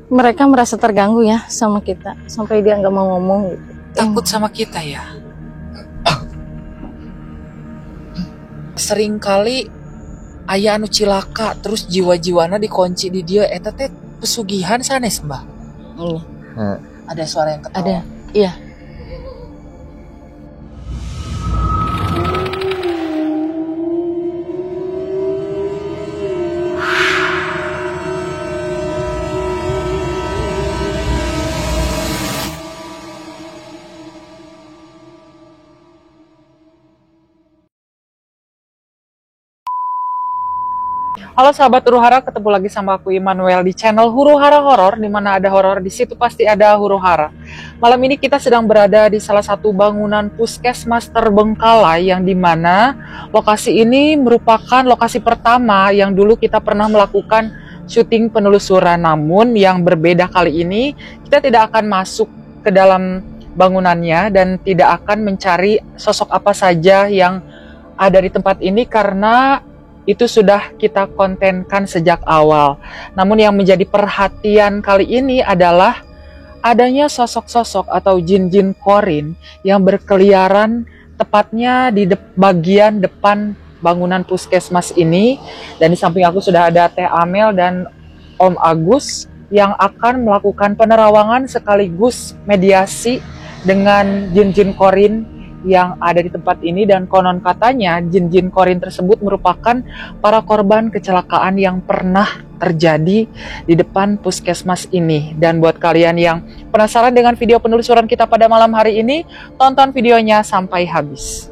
Mereka merasa terganggu ya sama kita, sampai dia nggak mau ngomong gitu. Takut sama kita ya. Seringkali aya anu cilaka terus jiwa-jiwana dikunci di dia eta teh pesugihan sanes Mbah. Iya. Ada suara yang ketawa. Ada. Iya. Halo sahabat Huru Hara, ketemu lagi sama aku Immanuel di channel Huru Hara Horor. Di mana ada horor, di situ pasti ada Huru Hara. Malam ini kita sedang berada di salah satu bangunan puskesmas terbengkalai, yang dimana lokasi ini merupakan lokasi pertama yang dulu kita pernah melakukan syuting penelusuran. Namun yang berbeda kali ini, kita tidak akan masuk ke dalam bangunannya dan tidak akan mencari sosok apa saja yang ada di tempat ini, karena itu sudah kita kontenkan sejak awal. Namun yang menjadi perhatian kali ini adalah adanya sosok-sosok atau jin-jin korin yang berkeliaran tepatnya di bagian depan bangunan puskesmas ini. Dan di samping aku sudah ada Teh Amel dan Om Agus yang akan melakukan penerawangan sekaligus mediasi dengan jin-jin korin yang ada di tempat ini. Dan konon katanya jin-jin korin tersebut merupakan para korban kecelakaan yang pernah terjadi di depan puskesmas ini. Dan buat kalian yang penasaran dengan video penelusuran kita pada malam hari ini, tonton videonya sampai habis.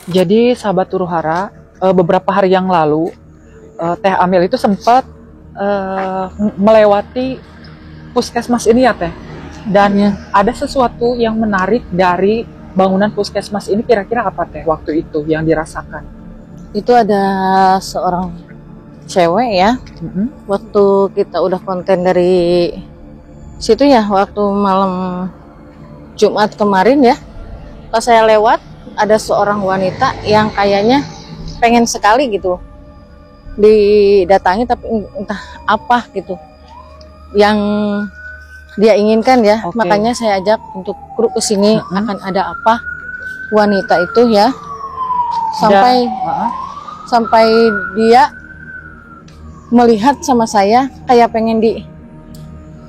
Jadi sahabat Huru Hara, beberapa hari yang lalu Teh Amel itu sempat melewati puskesmas ini ya Teh. Dan ada sesuatu yang menarik dari bangunan puskesmas ini. Kira-kira apa Teh waktu itu yang dirasakan? Itu ada seorang cewek ya. Waktu kita udah konten dari situ ya, waktu malam Jumat kemarin ya, pas saya lewat ada seorang wanita yang kayaknya pengen sekali gitu didatangi, tapi entah apa gitu yang dia inginkan ya. Makanya saya ajak untuk kru ke sini. Akan ada apa wanita itu ya, sampai dia melihat sama saya kayak pengen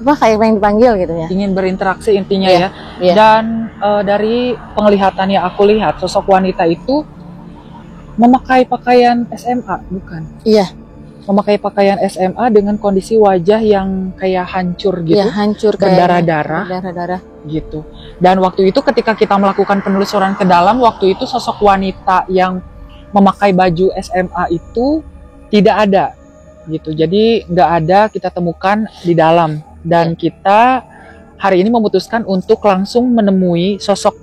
kayak pengen dipanggil gitu ya, ingin berinteraksi intinya ya. Dan dari penglihatan yang aku lihat, sosok wanita itu memakai pakaian SMA, bukan? Iya. Memakai pakaian SMA dengan kondisi wajah yang kayak hancur gitu. Iya, hancur, berdarah-darah gitu. Dan waktu itu ketika kita melakukan penelusuran ke dalam, waktu itu sosok wanita yang memakai baju SMA itu tidak ada gitu. Jadi nggak ada kita temukan di dalam. Dan kita hari ini memutuskan untuk langsung menemui sosok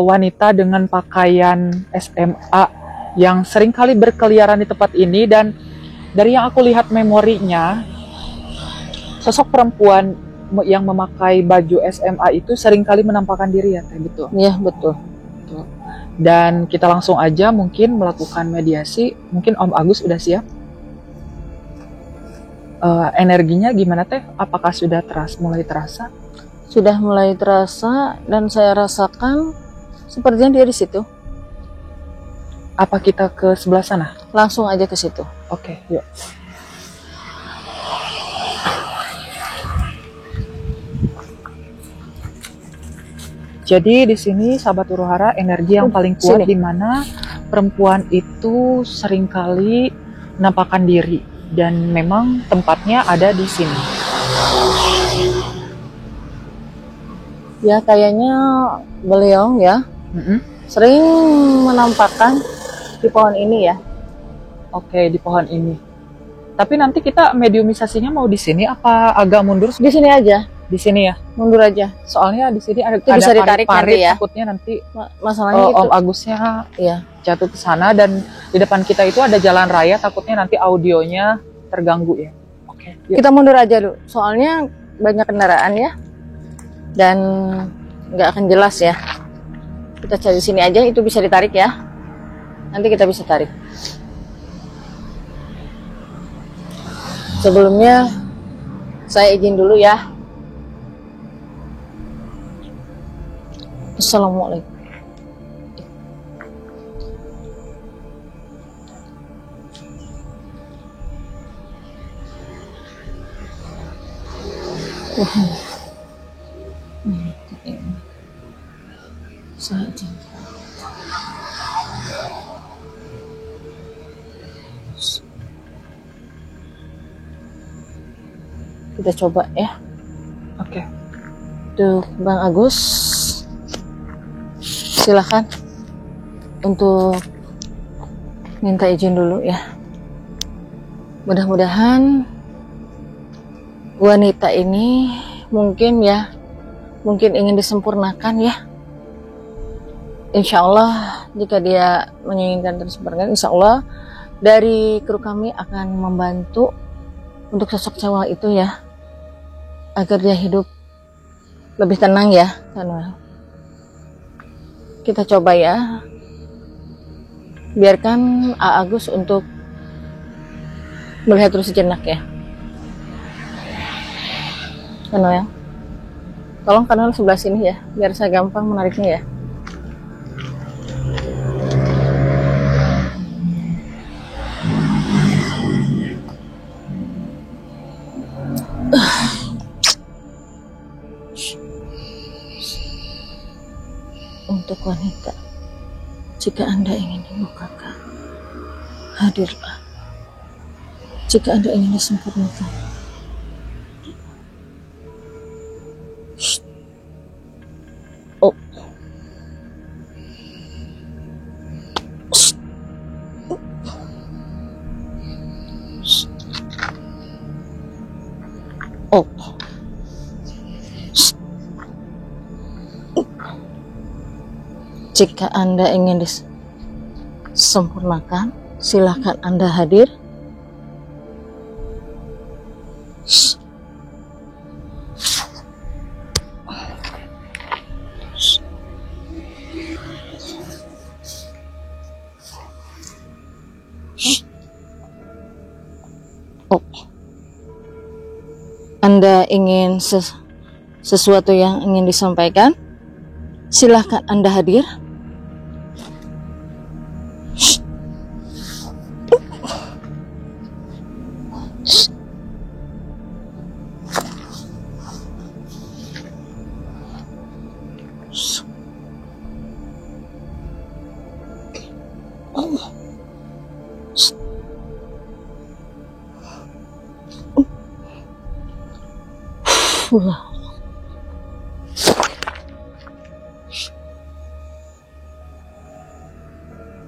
wanita dengan pakaian SMA yang seringkali berkeliaran di tempat ini. Dan dari yang aku lihat memorinya, sosok perempuan yang memakai baju SMA itu seringkali menampakkan diri ya Teh, betul? Iya, betul. Dan kita langsung aja mungkin melakukan mediasi. Mungkin Om Agus udah siap? Energinya gimana Teh? Apakah sudah mulai terasa? Sudah mulai terasa, dan saya rasakan sepertinya dia di situ. Apa kita ke sebelah sana? Langsung aja ke situ. Oke, yuk. Jadi di sini sahabat Huru Hara, energi yang paling kuat di mana perempuan itu seringkali menampakkan diri, dan memang tempatnya ada di sini. Ya, kayaknya beliau ya sering menampakkan di pohon ini ya. Oke, di pohon ini. Tapi nanti kita mediumisasinya mau di sini apa agak mundur? Di sini aja. Di sini ya? Mundur aja. Soalnya di sini ada bisa ditarik parit-parit nanti ya. Takutnya nanti masalahnya itu Om Agusnya jatuh ke sana, dan di depan kita itu ada jalan raya, takutnya nanti audionya terganggu ya. Oke. Kita mundur aja dulu. Soalnya banyak kendaraan ya. dan nggak akan jelas ya. Kita cari sini aja, itu bisa ditarik ya. Nanti kita bisa tarik. Sebelumnya saya izin dulu ya. Assalamualaikum. Saja. Kita coba ya. Oke. Tuh, Bang Agus, silakan untuk minta izin dulu ya. Mudah-mudahan wanita ini mungkin ingin disempurnakan ya. Insya Allah jika dia menginginkan tersempurnakan, insya Allah dari kru kami akan membantu untuk sosok cewek itu ya, agar dia hidup lebih tenang ya. Kita coba ya, biarkan A Agus untuk melihat terus sejenak ya. Kanal ya, tolong kanal sebelah sini ya, biar saya gampang menariknya ya. Untuk wanita, jika Anda ingin dibukakan, hadirlah. Jika Anda ingin disempurnakan, oh, oh, jika Anda ingin disempurnakan, silahkan Anda hadir. Oh, Anda ingin sesuatu yang ingin disampaikan, silahkan Anda hadir.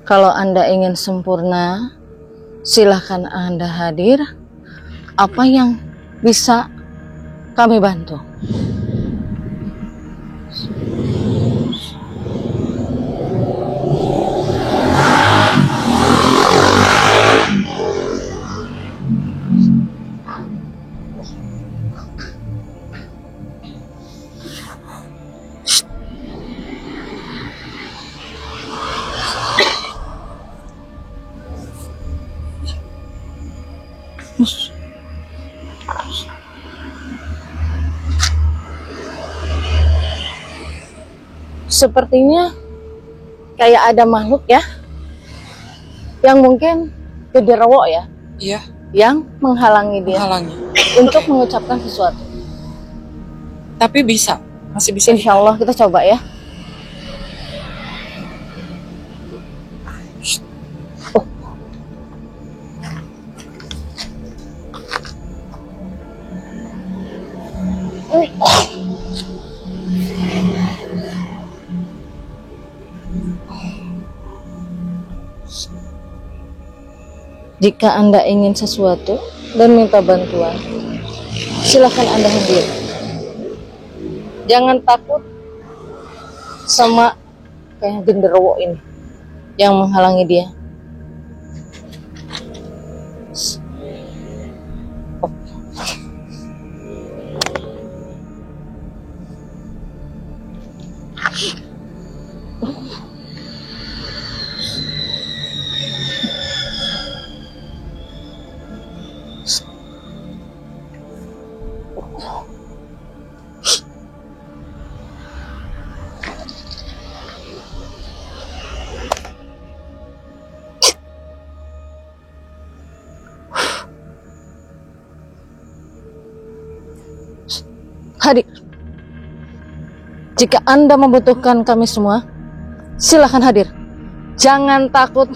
Kalau Anda ingin sempurna, silahkan Anda hadir. Apa yang bisa kami bantu? Sepertinya kayak ada makhluk ya, yang mungkin genderuwo ya, Iya, yang menghalangi dia untuk mengucapkan sesuatu. Tapi bisa, masih bisa. Insya Allah kita coba ya. Oh. Jika Anda ingin sesuatu dan minta bantuan, silakan Anda hadir. Jangan takut sama kayak genderuwo ini yang menghalangi dia. Oh. hadir. Jika Anda membutuhkan kami semua, silakan hadir. Jangan takut.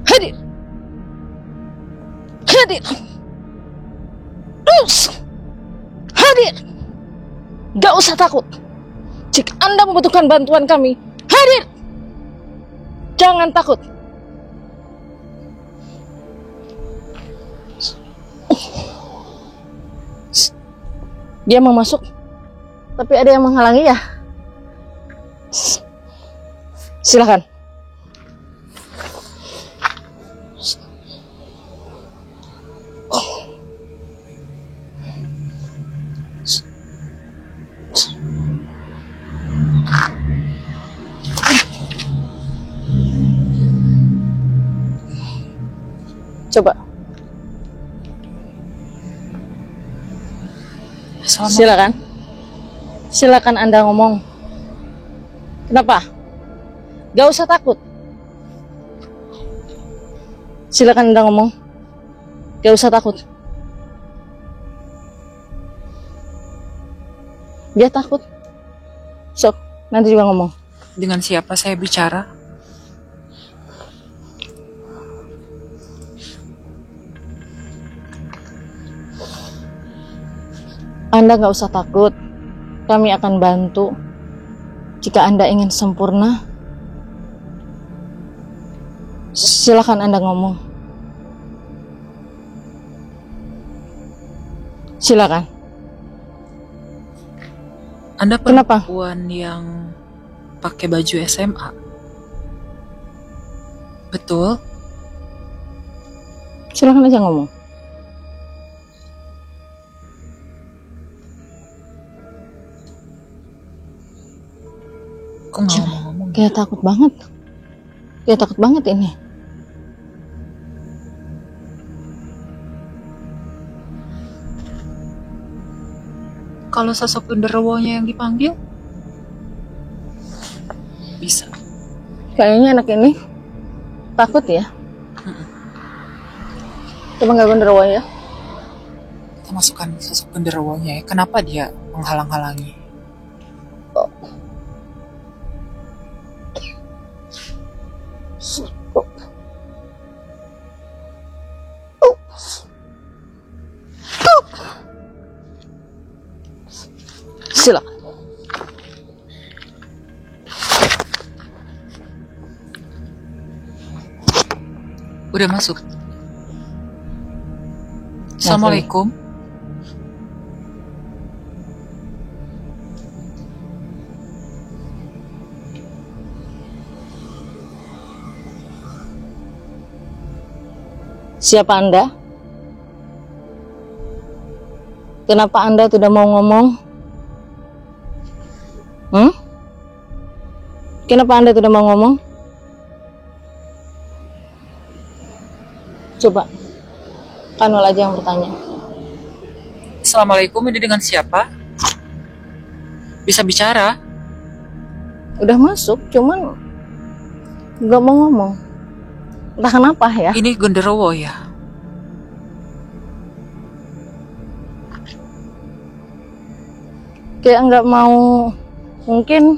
Hadir. Hadir. Terus. Hadir. Gak usah takut. Jika Anda membutuhkan bantuan kami, hadir. Jangan takut. Dia mau masuk, tapi ada yang menghalangi ya. Silakan. Coba. Silakan. Silakan Anda ngomong. Kenapa? Gak usah takut. Silakan Anda ngomong. Gak usah takut. Dia takut. Sok, nanti juga ngomong. Dengan siapa saya bicara? Anda nggak usah takut, kami akan bantu. Jika Anda ingin sempurna, silakan Anda ngomong. Silakan. Anda Kenapa? perempuan yang pakai baju SMA? Betul? Silakan aja ngomong. Kok nggak ngomong? Kayak takut banget. Kayak takut banget ini. Kalau sosok genderuwonya yang dipanggil? Bisa. Kayaknya anak ini takut ya. Coba nggak genderuwo ya. Kita masukkan sosok genderuwonya ya. Kenapa dia menghalang-halangi? Silakan. Udah masuk. Assalamualaikum. Siapa Anda? Kenapa Anda tidak mau ngomong? Kenapa Anda tidak mau ngomong? Coba, Kanul aja yang bertanya. Assalamualaikum, ini dengan siapa? Bisa bicara? Udah masuk, cuman nggak mau ngomong. Entah kenapa ya. Ini genderuwo ya? Kayak nggak mau, mungkin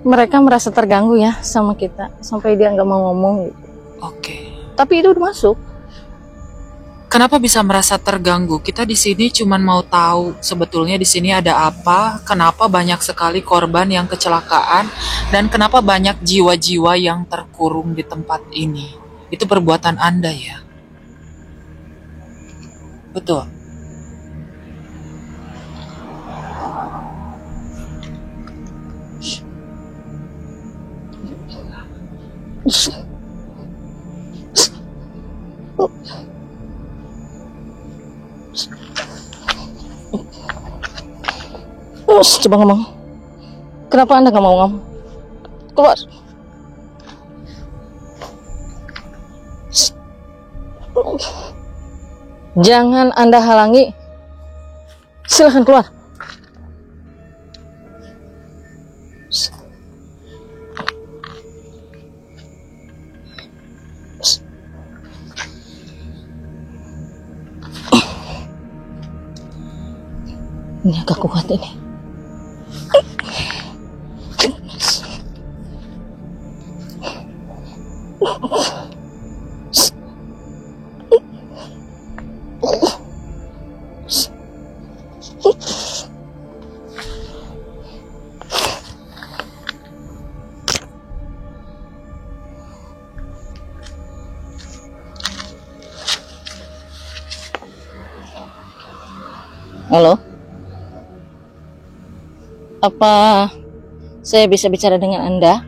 mereka merasa terganggu ya sama kita sampai dia nggak mau ngomong gitu. Oke. Tapi itu udah masuk. Kenapa bisa merasa terganggu? Kita di sini cuman mau tahu sebetulnya di sini ada apa, kenapa banyak sekali korban yang kecelakaan, dan kenapa banyak jiwa-jiwa yang terkurung di tempat ini. Itu perbuatan Anda ya? Betul. Coba ngomong. Kenapa Anda nggak mau ngomong? Keluar. Jangan Anda halangi. Silahkan keluar. Ini agak kuat ini. Halo? Apa saya bisa bicara dengan Anda?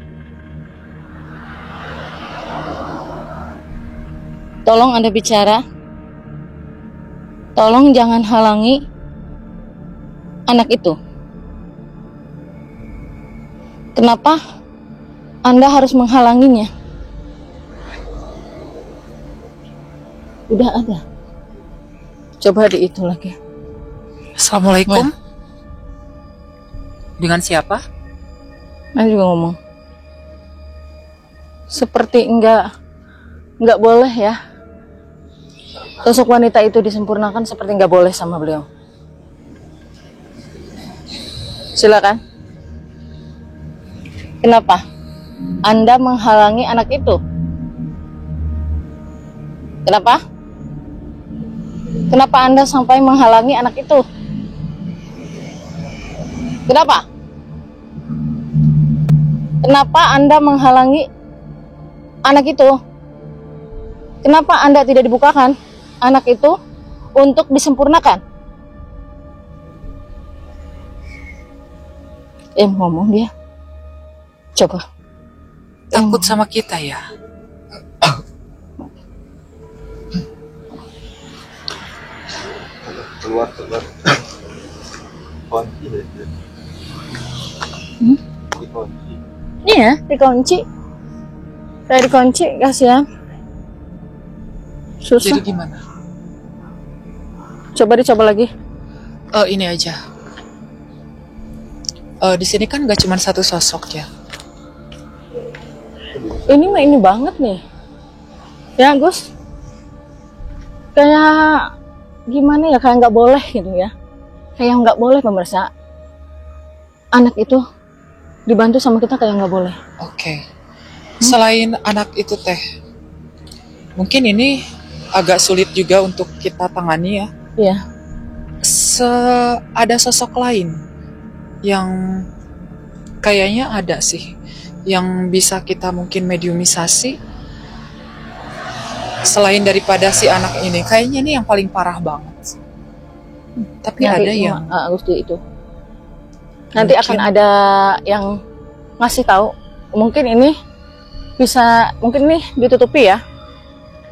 Tolong Anda bicara. Tolong jangan halangi anak itu. Kenapa Anda harus menghalanginya? Udah ada. Coba dihitung lagi. Assalamualaikum. Dengan siapa? Anda juga ngomong. Seperti enggak boleh ya. Sosok wanita itu disempurnakan seperti enggak boleh sama beliau. Silakan. Kenapa Anda menghalangi anak itu? Kenapa? Kenapa Anda sampai menghalangi anak itu? Kenapa? Kenapa Anda menghalangi anak itu? Kenapa Anda tidak dibukakan anak itu untuk disempurnakan? Ngomong dia. Coba. Takut sama kita ya? Keluar. Kunci. Dikunci. Iya, dikunci. Saya dikunci, kasihan. Susah. Jadi gimana? Coba lagi. Ini aja. Di sini kan gak cuma satu sosok ya. Ini mah ini banget nih. Ya, Gus. Kayak gimana ya, kayak nggak boleh gitu ya. Kayak nggak boleh pemirsa. Anak itu dibantu sama kita kayak nggak boleh. Oke. Selain anak itu teh, mungkin ini agak sulit juga untuk kita tangani ya. Iya. Ada sosok lain yang kayaknya ada sih, yang bisa kita mungkin mediumisasi selain daripada si anak ini. Kayaknya ini yang paling parah banget. Tapi ada yang Agustus itu. Nanti akan ada yang ngasih tahu. Mungkin ini bisa, mungkin nih ditutupi ya.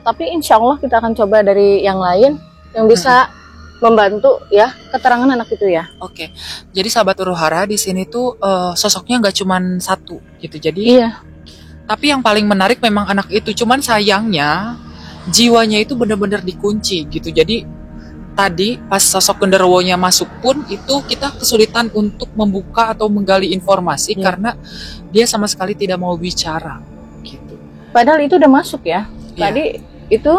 Tapi insya Allah kita akan coba dari yang lain yang bisa membantu ya keterangan anak itu ya. Oke. Jadi sahabat Uruhara di sini tuh sosoknya nggak cuman satu gitu. Jadi iya. Tapi yang paling menarik memang anak itu. Cuman sayangnya jiwanya itu benar-benar dikunci gitu. Jadi tadi pas sosok genderuwonya masuk pun itu kita kesulitan untuk membuka atau menggali informasi karena dia sama sekali tidak mau bicara gitu. Padahal itu udah masuk ya. Tadi itu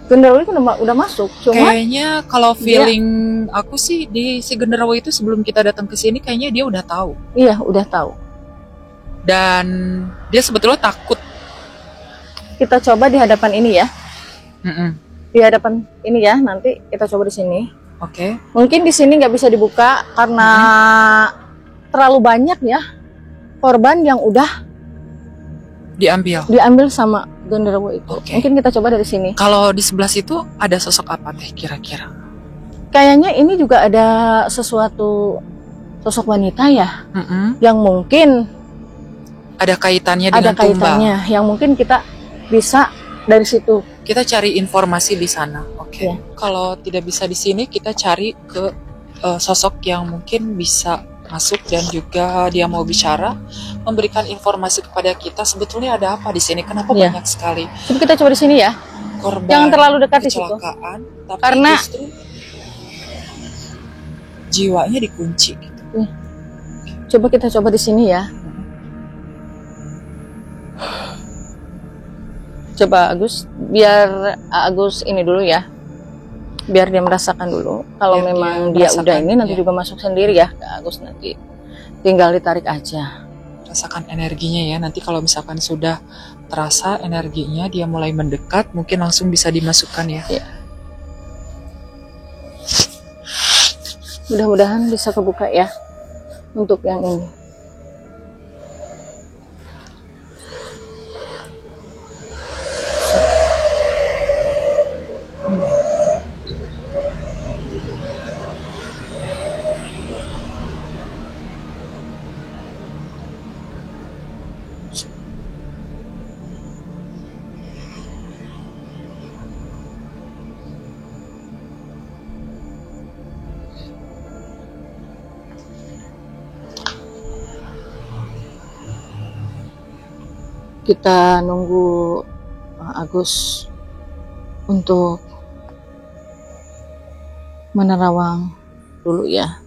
genderuwo itu udah masuk. Cuma kayaknya kalau feeling aku sih di si genderuwo itu sebelum kita datang ke sini kayaknya dia udah tahu. Iya, udah tahu. Dan dia sebetulnya takut. Kita coba di hadapan ini ya. Di hadapan ini ya, nanti kita coba di sini. Oke. Mungkin di sini nggak bisa dibuka karena terlalu banyak ya korban yang udah diambil sama genderuwo itu. Mungkin kita coba dari sini. Kalau di sebelah situ ada sosok apa teh kira-kira? Kayaknya ini juga ada sesuatu sosok wanita ya, yang mungkin Ada kaitannya ada dengan tumbang. kaitannya yang mungkin kita bisa dari situ. Kita cari informasi di sana. Oke. Ya. Kalau tidak bisa di sini, kita cari ke sosok yang mungkin bisa masuk dan juga dia mau bicara, memberikan informasi kepada kita. Sebetulnya ada apa di sini? Kenapa Ya. banyak sekali Coba kita coba di sini ya. korban Jangan terlalu dekat di situ. kecelakaan, tapi Karena justru jiwanya dikunci. Gitu. coba kita coba di sini ya. Coba Agus, biar Agus ini dulu ya. Biar dia merasakan dulu. Kalau Biar memang dia dia udah merasakan, ini nanti ya. juga masuk sendiri ya ke Agus nanti. Tinggal ditarik aja. Rasakan energinya ya. Nanti kalau misalkan sudah terasa energinya, dia mulai mendekat, mungkin langsung bisa dimasukkan ya. Ya. Mudah-mudahan bisa kebuka ya untuk yang ini. Kita nunggu Agus untuk menerawang dulu ya.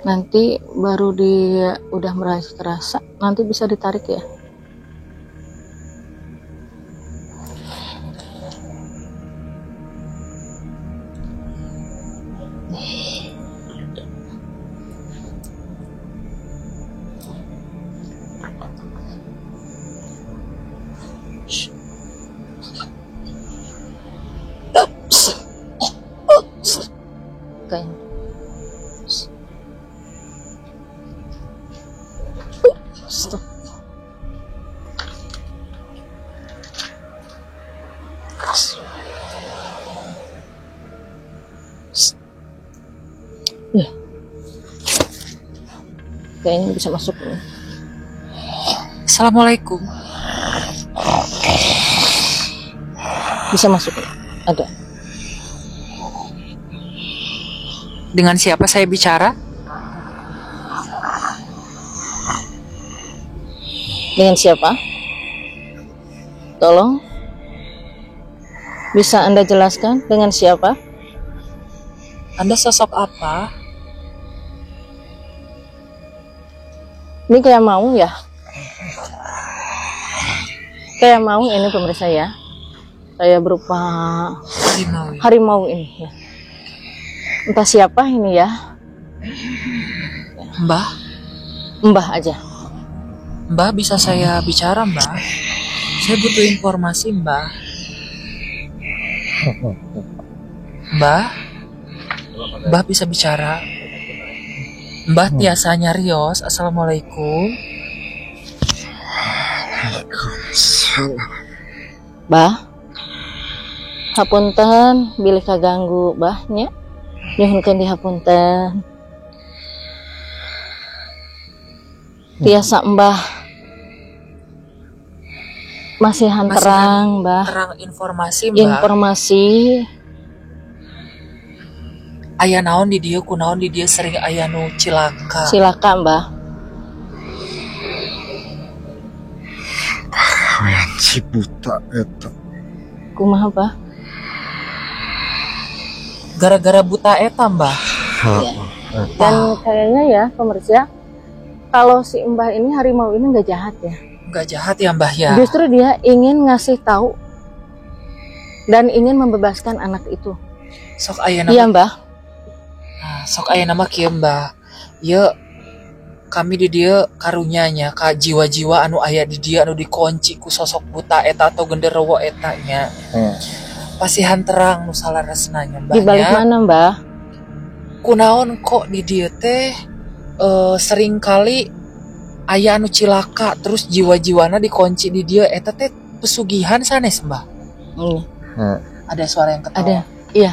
Nanti baru dia udah merasa terasa, nanti bisa ditarik ya. Kayaknya. Stop. Ya. Kayaknya bisa masuk. Assalamualaikum. Bisa masuk. Ada. Dengan siapa saya bicara? Dengan siapa? Tolong. Bisa Anda jelaskan dengan siapa? Anda sosok apa? Ini kayak maung ya? Kayak maung ini pemirsa ya. Kayak berupa harimau ini ya. Entah siapa ini ya. Mbah? Mbah aja. Mbah, bisa saya bicara, Mbah? Saya butuh informasi, Mbah. Mbah? Mbah bisa bicara? Mbah tiasa nyarios. Assalamualaikum. Bah. Hapunten bilih kaganggu bahnya. Nyuhunkeun dihapunten. Tiasa Mbah. Masihan terang, Mbah. Terang informasi, Mbah. Informasi. Aya naon di dieu, kunaon di dieu sering aya nu cilaka. Silakan, Mbah. Si buta eta. Kumaha, Mbah? Gara-gara buta eta, Mbah. Ya. Dan kayaknya ya, pemirsa, kalau si Mbah ini harimau ini nggak jahat ya. Nggak jahat ya, Mbah ya. Justru dia ingin ngasih tahu dan ingin membebaskan anak itu. Sok aya nama. Iya, Mbah. Nah, sok aya nama kieu, Mbah. Ieu kami di dieu karunyanya ka jiwa-jiwa anu aya di dieu anu dikunci ku sosok buta eta atau genderuwo eta nya. Pasihan terang nu salaresnanya, Mbah. Di balik mana, Mbah? Kunaon kok di dieu teh sering kali aya anu cilaka terus jiwa-jiwana dikunci di dieu eta teh pesugihan sanes, Mbah. Ada suara yang ketawa. Ada. Iya.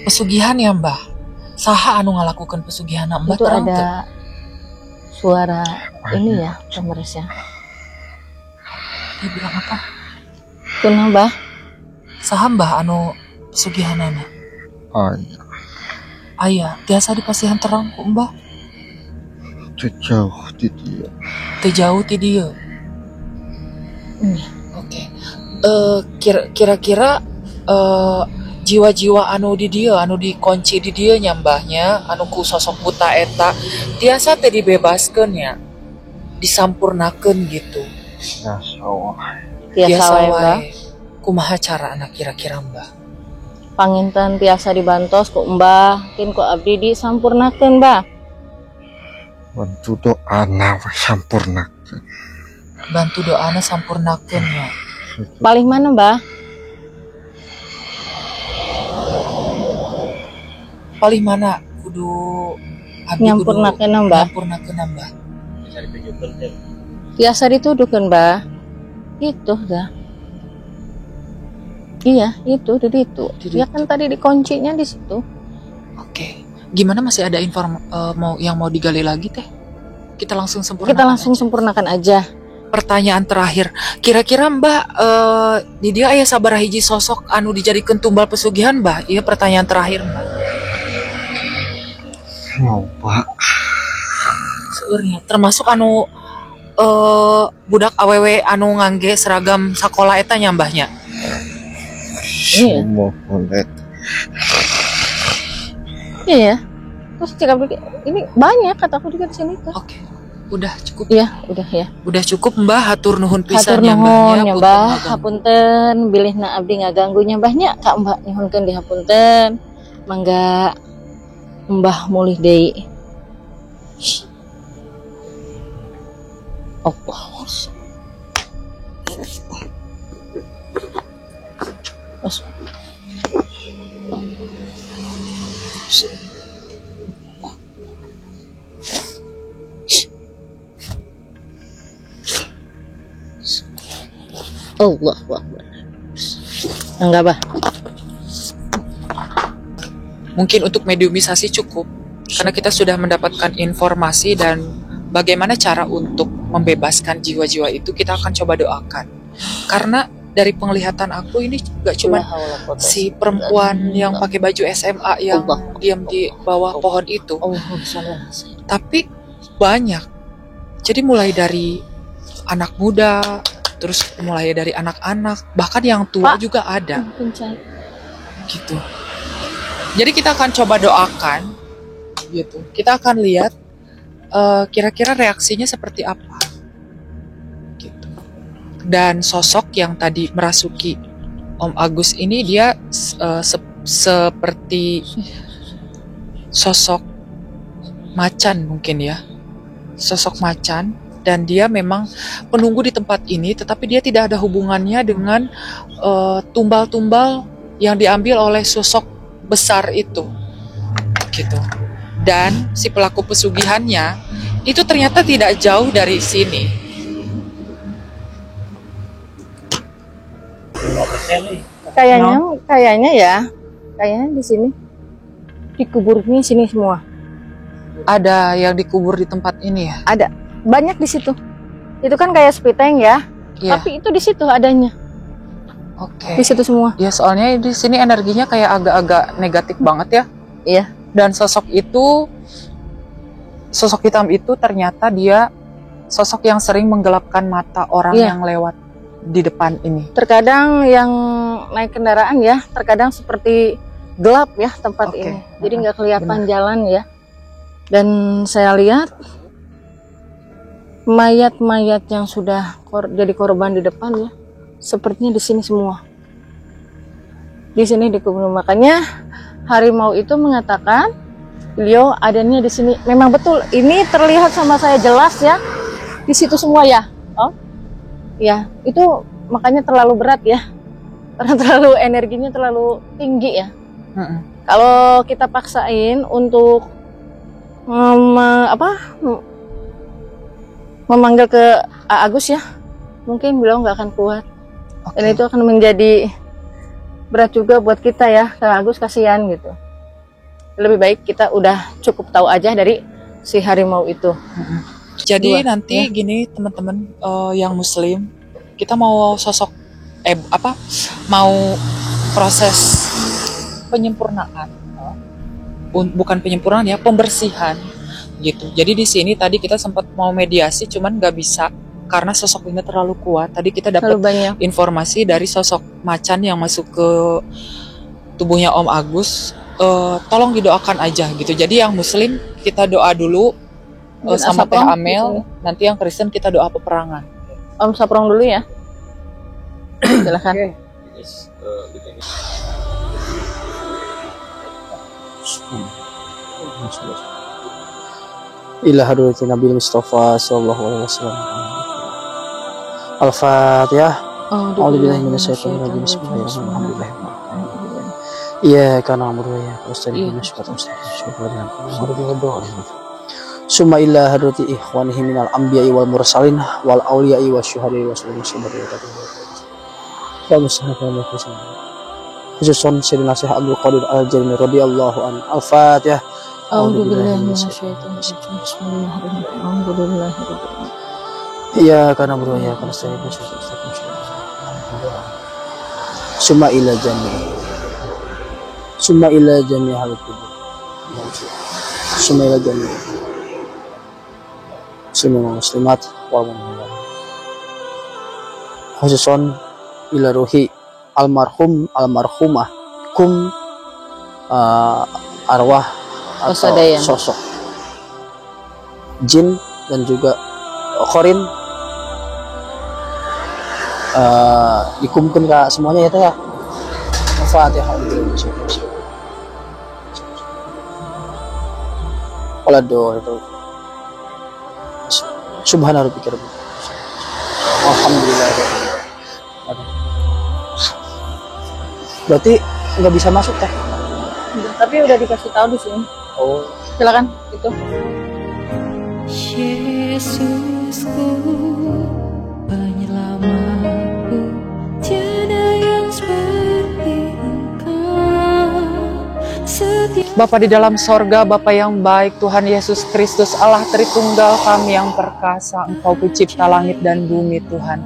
Pesugihan ya, Mbah. Saha anu ngalakukan pesugihan Mbah Itu terang teu? ada suara ini ya, pemeresnya. Dia bilang apa? Kunaon, Mbah? Saha Mbah anu pesugihanana? Ayah, Aya, tiasa di pasihan terang ku Mbah. jauh di dia. Teu jauh ti dieu. Iya. Oke. Kira-kira jiwa-jiwa anu di dieu, anu dikunci di dieu nya Mbahnya, anu ku sosok buta eta tiasa teh dibebaskeun ya. Disampurnakeun gitu. Ya sawah. Tiasa wae, Mbah. Kumaha cara anak kira-kira Mbah? Panginten tiasa dibantos ku Mbah, kin ku abdi disampurnakeun, Mbah. Bantu doa nawe sampurnakeun. Bantu doana sampurnakeun ya. Paling mana, Mbah? Paling mana kudu abdi Nyampurnakeun, Mbah. nyampurnakeun Mbah. Tiasa dituduhkeun, Mbah. Itu dah. Iya, itu di situ. Di Ya kan tadi dikuncinya di situ. Oke. Gimana masih ada mau digali lagi teh? Kita langsung sempurnakan. Kita langsung aja. sempurnakan aja. Pertanyaan terakhir, kira-kira Mbah di dia aya sabaraha hiji sosok anu dijadikeun tumbal pesugihan Mbah? Iya pertanyaan terakhir Mbah. Loba. Seurnya termasuk anu budak awewe anu ngangge seragam sakola eta nya Mbahnya. Iya. Semua boleh. Iya. Terus cek abdi, ini banyak kataku juga di sini tuh. Oke. Udah cukup. Iya, udah ya. Udah cukup Mbah, hatur nuhun pisan Hatur ya nuhun Mbahnya. ya, Mbah. Hapunten bilihna abdi ngaganggunya Mbahnya. Kak Mbah nyuhunkeun dihapunten. Mangga Mbah mulih deui. Allah. Allah Akbar. Enggak, Bah. Mungkin untuk mediumisasi cukup karena kita sudah mendapatkan informasi dan bagaimana cara untuk membebaskan jiwa-jiwa itu kita akan coba doakan. Karena dari penglihatan aku ini gak cuma si perempuan yang pakai baju SMA yang diam di bawah pohon itu, tapi banyak. Jadi mulai dari anak muda, terus mulai dari anak-anak, bahkan yang tua juga ada. Gitu. Jadi kita akan coba doakan, gitu. Kita akan lihat kira-kira reaksinya seperti apa. Gitu. Dan sosok yang tadi merasuki Om Agus ini dia seperti sosok macan mungkin ya. Sosok macan dan dia memang penunggu di tempat ini tetapi dia tidak ada hubungannya dengan tumbal-tumbal yang diambil oleh sosok besar itu. Gitu. Dan si pelaku pesugihannya itu ternyata tidak jauh dari sini. Kayaknya di sini dikuburnya sini semua. Ada yang dikubur di tempat ini ya? Ada banyak di situ. Itu kan kayak spiteng ya. Iya. Tapi itu di situ adanya. Oke. Di situ semua. Ya soalnya di sini energinya kayak agak-agak negatif banget ya. Iya. Dan sosok hitam itu ternyata dia sosok yang sering menggelapkan mata orang yang lewat di depan ini. Terkadang yang naik kendaraan ya, terkadang seperti gelap ya tempat ini. Jadi nggak kelihatan jalan ya. Dan saya lihat mayat-mayat yang sudah jadi korban di depan ya, sepertinya di sini semua. Di sini dikubur. Makanya harimau itu mengatakan beliau adanya di sini. Memang betul, ini terlihat sama saya jelas ya. Di situ semua ya. Oh. Ya, itu makanya terlalu berat ya. Karena terlalu energinya terlalu tinggi ya. Kalau kita paksain untuk memanggil ke Agus ya, mungkin beliau nggak akan kuat. Dan itu akan menjadi berat juga buat kita ya. Kak Agus kasihan gitu. lebih baik kita udah cukup tahu aja dari si harimau itu. Jadi Dua, nanti ya. gini teman-teman, yang muslim, kita mau sosok mau proses penyempurnaan, bukan penyempurnaan ya, pembersihan gitu. Jadi di sini tadi kita sempat mau mediasi, cuman nggak bisa karena sosok ini terlalu kuat. Tadi kita dapat Terlalu banyak. informasi dari sosok macan yang masuk ke tubuhnya Om Agus. Tolong didoakan aja gitu. Jadi yang muslim kita doa dulu sama Teh Saprong, Amel, gitu. nanti yang Kristen kita doa peperangan. Om Saprong dulu ya. Silakan. Ila hadrati Nabi Mustafa sallallahu alaihi wasallam. Al-Fatihah. A'udzubillahi minasyaitonir rajim. Bismillahirrahmanirrahim. Iyyaka na'budu wa iyyaka nasta'in. Summa ila hadrati ikhwanihi minal anbiya'i wal mursalin wal awliya'i wasyuhada'i wassalihin. Khususon Sayyidina Syekh Abdul Qadir Al-Jailani radhiyallahu anhu. Al-Fatihah. A'udzubillahi minasyaitonir rajim. Bismillahirrahmanirrahim. Alhamdulillahirabbil Iya karena bro ya karena saya Summa ila jami hal kubur. Summa ila jami semua muslimat wal mu'minat. Khususon ila ruhi almarhumah kum arwah atau Wasadayan. sosok jin dan juga korin dikumkan ke semuanya ya teh ya. Al-Fatihah. Wala do itu. Subhana rabbika rabbil alhamdulillah. Berarti nggak bisa masuk teh. Tapi udah dikasih tahu di sini. Oh. Silakan itu. Yesusku, penyelamatku, tiada yang seperti Engkau. Bapa di dalam sorga, Bapa yang baik, Tuhan Yesus Kristus, Allah Tritunggal kami yang perkasa, Engkau pencipta langit dan bumi Tuhan.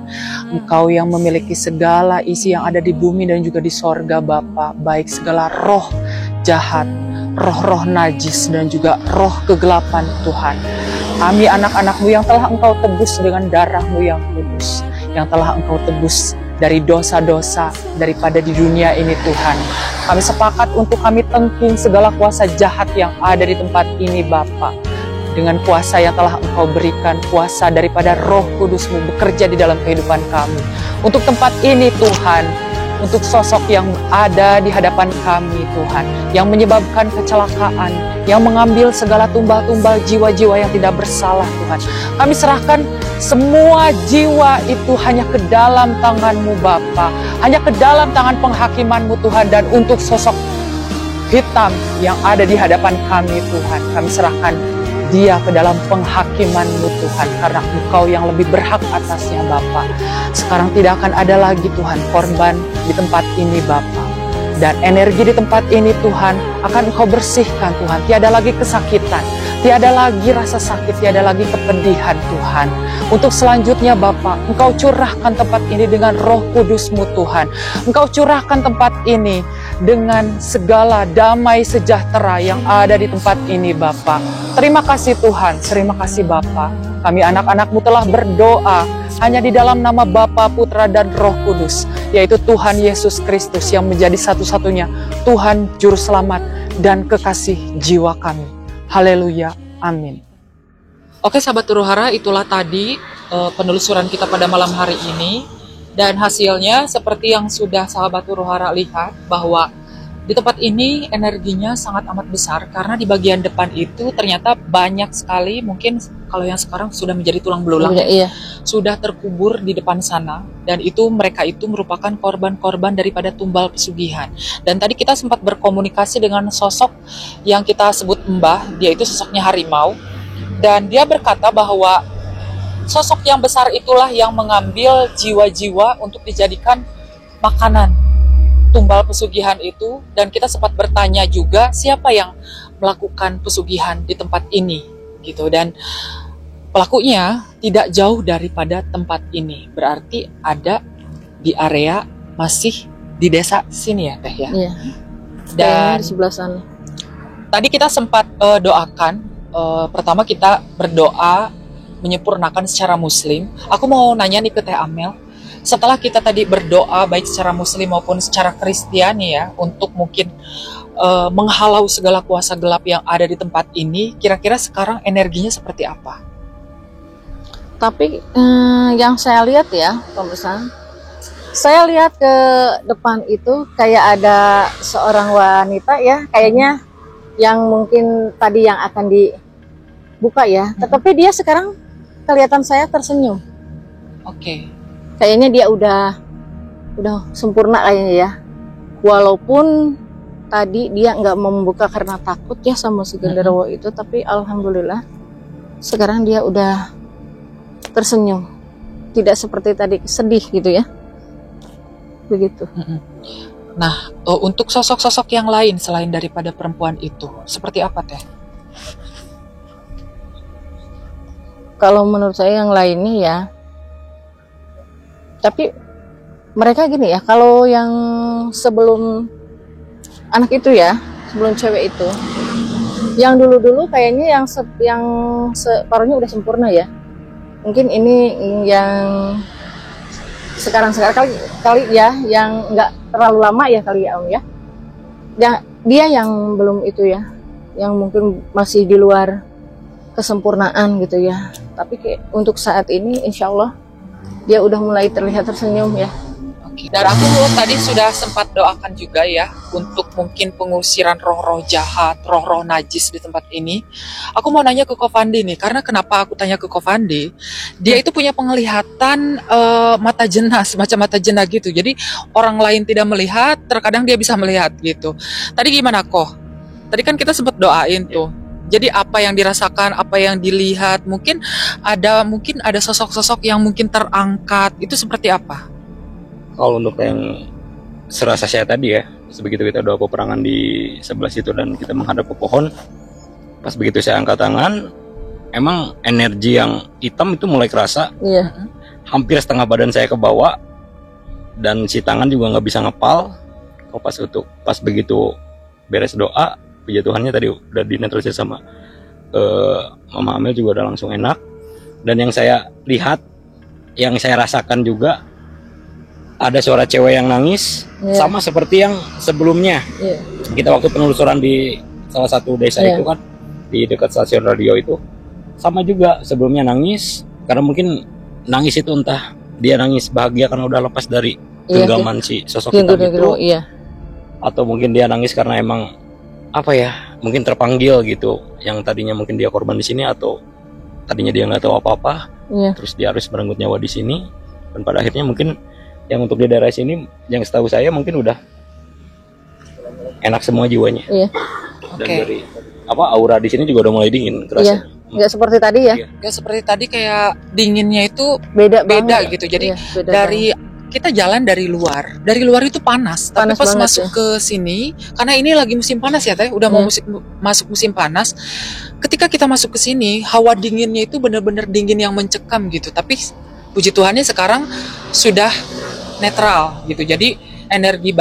Engkau yang memiliki segala isi yang ada di bumi dan juga di sorga Bapa, baik segala roh jahat, roh-roh najis dan juga roh kegelapan Tuhan. Kami anak-anak-Mu yang telah Engkau tebus dengan darah-Mu yang kudus, yang telah Engkau tebus dari dosa-dosa daripada di dunia ini Tuhan. Kami sepakat untuk kami tengking segala kuasa jahat yang ada di tempat ini Bapa. Dengan kuasa yang telah Engkau berikan, kuasa daripada Roh Kudus-Mu bekerja di dalam kehidupan kami. Untuk tempat ini Tuhan, untuk sosok yang ada di hadapan kami Tuhan, yang menyebabkan kecelakaan, yang mengambil segala tumbal-tumbal jiwa-jiwa yang tidak bersalah Tuhan. Kami serahkan semua jiwa itu hanya ke dalam tangan-Mu Bapa, hanya ke dalam tangan penghakiman-Mu Tuhan, dan untuk sosok hitam yang ada di hadapan kami Tuhan, kami serahkan dia ke dalam penghakiman-Mu Tuhan, karena Engkau yang lebih berhak atasnya Bapa. Sekarang tidak akan ada lagi Tuhan korban di tempat ini Bapa, dan energi di tempat ini Tuhan akan Engkau bersihkan Tuhan. Tiada lagi kesakitan, tiada lagi rasa sakit, tiada lagi kepedihan Tuhan. Untuk selanjutnya Bapa, Engkau curahkan tempat ini dengan Roh Kudus-Mu Tuhan. Engkau curahkan tempat ini dengan segala damai sejahtera yang ada di tempat ini Bapa. Terima kasih Tuhan, terima kasih Bapa. Kami anak-anak-Mu telah berdoa hanya di dalam nama Bapa, Putra, dan Roh Kudus, yaitu Tuhan Yesus Kristus yang menjadi satu-satunya Tuhan, Juru Selamat, dan kekasih jiwa kami. Haleluya, amin. Oke sahabat Huruhara, itulah tadi penelusuran kita pada malam hari ini. Dan hasilnya seperti yang sudah sahabat Huruhara lihat, bahwa di tempat ini energinya sangat amat besar, karena di bagian depan itu ternyata banyak sekali, mungkin kalau yang sekarang sudah menjadi tulang belulang, Iya. sudah terkubur di depan sana, dan itu mereka itu merupakan korban-korban daripada tumbal pesugihan. Dan tadi kita sempat berkomunikasi dengan sosok yang kita sebut Mbah, dia itu sosoknya harimau, dan dia berkata bahwa sosok yang besar itulah yang mengambil jiwa-jiwa untuk dijadikan makanan tumbal pesugihan itu, dan kita sempat bertanya juga siapa yang melakukan pesugihan di tempat ini gitu, dan pelakunya tidak jauh daripada tempat ini, berarti ada di area masih di desa sini ya Teh ya. Iya. Dan Di sebelah sana. tadi kita sempat doakan, pertama kita berdoa menyempurnakan secara muslim. Aku mau nanya nih ke Teh Amel, setelah kita tadi berdoa baik secara muslim maupun secara Kristiani ya, untuk mungkin menghalau segala kuasa gelap yang ada di tempat ini, kira-kira sekarang energinya seperti apa? Tapi yang saya lihat ya, pemirsa, saya lihat ke depan itu kayak ada seorang wanita ya, kayaknya yang mungkin tadi yang akan dibuka ya, tetapi dia sekarang kelihatan saya tersenyum. Oke. Kayaknya dia udah sempurna kayaknya ya. Walaupun tadi dia nggak mau membuka karena takut ya sama si genderuwo itu, tapi alhamdulillah sekarang dia udah tersenyum. Tidak seperti tadi sedih gitu ya. Begitu. Nah, untuk sosok-sosok yang lain selain daripada perempuan itu, seperti apa Teh? Kalau menurut saya yang lainnya ya, tapi mereka gini ya, kalau yang sebelum anak itu ya, sebelum cewek itu, yang dulu-dulu kayaknya yang separuhnya udah sempurna ya. Mungkin ini yang sekarang kali ya, yang nggak terlalu lama ya kali ya Om ya. Dia yang belum itu ya, yang mungkin masih di luar kesempurnaan gitu ya. Tapi untuk saat ini insya Allah dia udah mulai terlihat tersenyum ya. Oke. Dan aku tadi sudah sempat doakan juga ya untuk mungkin pengusiran roh-roh jahat, roh-roh najis di tempat ini. Aku mau nanya ke Kofandi nih, karena kenapa aku tanya ke Kofandi? Dia itu punya penglihatan mata jena, semacam mata jena gitu. Jadi orang lain tidak melihat, terkadang dia bisa melihat gitu. Tadi gimana Koh? Tadi kan kita sempat doain tuh. Jadi apa yang dirasakan, apa yang dilihat, mungkin ada sosok-sosok yang mungkin terangkat, itu seperti apa? Kalau untuk yang serasa saya tadi ya, begitu kita doa peperangan di sebelah situ dan kita menghadap ke pohon, pas begitu saya angkat tangan, emang energi yang hitam itu mulai kerasa. Iya. Hampir setengah badan saya ke bawah, dan si tangan juga nggak bisa ngepal. Pas begitu beres doa, puji Tuhannya tadi udah dinetralisir sama Mama Amel juga udah langsung enak. Dan yang saya lihat, yang saya rasakan juga, ada suara cewek yang nangis, sama seperti yang sebelumnya. Kita waktu penelusuran di salah satu desa itu kan, di dekat stasiun radio itu, sama juga sebelumnya nangis, karena mungkin nangis itu entah dia nangis bahagia karena udah lepas dari genggaman si sosok hitam itu, atau mungkin dia nangis karena emang apa ya, mungkin terpanggil gitu, yang tadinya mungkin dia korban di sini atau tadinya dia nggak tahu apa-apa, terus dia harus merenggut nyawa di sini, dan pada akhirnya mungkin yang untuk di daerah sini, yang setahu saya mungkin udah enak semua jiwanya. Dan dari aura di sini juga udah mulai dingin kerasanya. Nggak seperti tadi ya. Nggak seperti tadi, kayak dinginnya itu beda gitu. Jadi dari kita jalan dari luar itu panas tapi pas masuk ke sini, karena ini lagi musim panas ya Teh, udah mau masuk musim panas. Ketika kita masuk ke sini, hawa dinginnya itu benar-benar dingin yang mencekam gitu. Tapi puji Tuhannya sekarang sudah netral gitu. Jadi energi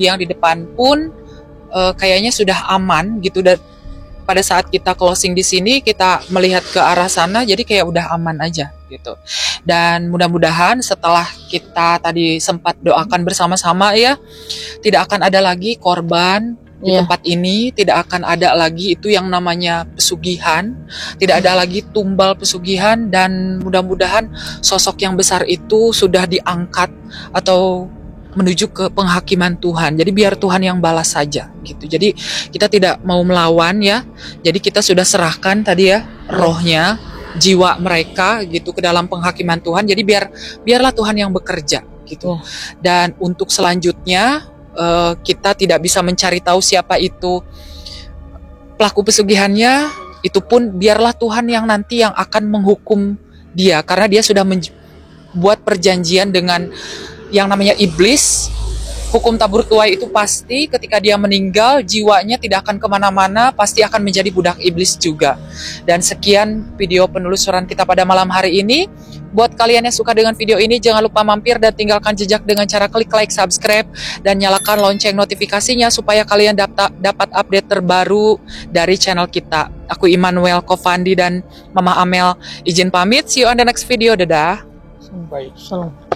yang di depan pun kayaknya sudah aman gitu. Dan pada saat kita closing di sini, kita melihat ke arah sana, jadi kayak udah aman aja gitu. Dan mudah-mudahan setelah kita tadi sempat doakan bersama-sama ya, tidak akan ada lagi korban di tempat ini, tidak akan ada lagi itu yang namanya pesugihan, tidak ada lagi tumbal pesugihan, dan mudah-mudahan sosok yang besar itu sudah diangkat atau menuju ke penghakiman Tuhan. Jadi biar Tuhan yang balas saja gitu. Jadi kita tidak mau melawan ya. Jadi kita sudah serahkan tadi ya rohnya, jiwa mereka gitu ke dalam penghakiman Tuhan. Jadi biarlah Tuhan yang bekerja gitu. Dan untuk selanjutnya kita tidak bisa mencari tahu siapa itu pelaku pesugihannya, itu pun biarlah Tuhan yang nanti yang akan menghukum dia, karena dia sudah membuat perjanjian dengan yang namanya iblis hukum tabur tuai itu pasti ketika dia meninggal, jiwanya tidak akan kemana-mana, pasti akan menjadi budak iblis juga. Dan sekian video penelusuran kita pada malam hari ini. Buat kalian yang suka dengan video ini, jangan lupa mampir dan tinggalkan jejak dengan cara klik like, subscribe, dan nyalakan lonceng notifikasinya supaya kalian dapat update terbaru dari channel kita. Aku Immanuel Kofandi dan Mama Amel izin pamit. See you on the next video. Dadah. Salam.